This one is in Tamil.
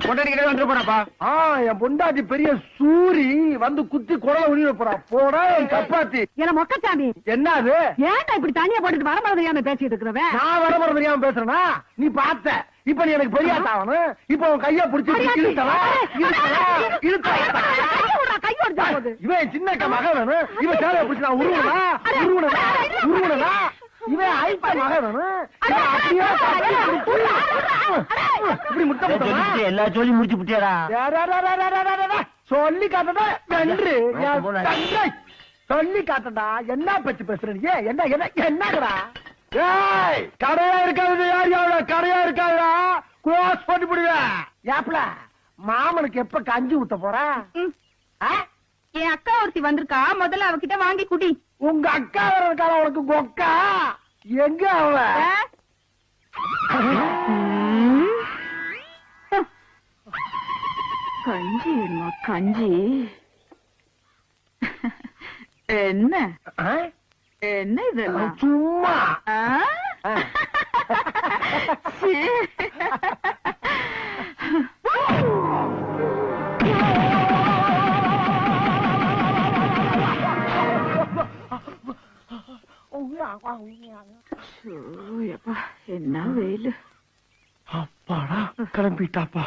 பொண்டாட்டிக்கிட்டே வந்து போறாப்பா. என் பொண்டாட்டி பெரிய சூரி வந்து குத்தி குடல உருவி போறா. போடா என் கப்பாத்தி. என்ன மொக்கச்சாமி என்ன அது? ஏன்டா இப்படி தனியா போட்டுட்டு வரமரம் தெரியாம பேசிட்டு இருக்கிறவன்? நான் வரமரம் தெரியாம பேசுறேனா? நீ பார்த்த. இப்ப நீ எனக்கு பெரிய ஆட்டாவணும். இப்ப உன் கைய பிடிச்சி இழுத்தவா கையோட போகுது. இவன் சின்ன மக வேணும். இவன் சேலைய பிடிச்சி நான் உருவனா இவன் ஐப்பா மக வேணும். இப்படி முட்டை போட்டா எல்லா ஜோலியும் முடிச்சு விட்டியாடா. சொல்லி காட்டடா வென்று சொல்லி காட்டடா. என்ன பச்சு பேசுற நீ? என்ன என்ன என்னடா? ஏய் கடையா இருக்காது. யார் யாரா கடையா இருக்காதா? க்ளோஸ் பண்ணி விடுவேன். ஏப்ல மாமனுக்கு எப்ப கஞ்சி ஊத்த போற? என் அக்கா ஒருத்தி வந்திருக்கா, முதல்ல அவகிட்ட வாங்கி குடி. உங்க அக்கா இருக்கால உனக்கு கொக்கா? எங்க அவ? கஞ்சி கஞ்சி என்ன என்ன இதெல்லாம்? சும்மா என்ன வெயிலு. அப்பாடா கிளம்பிட்டாப்பா.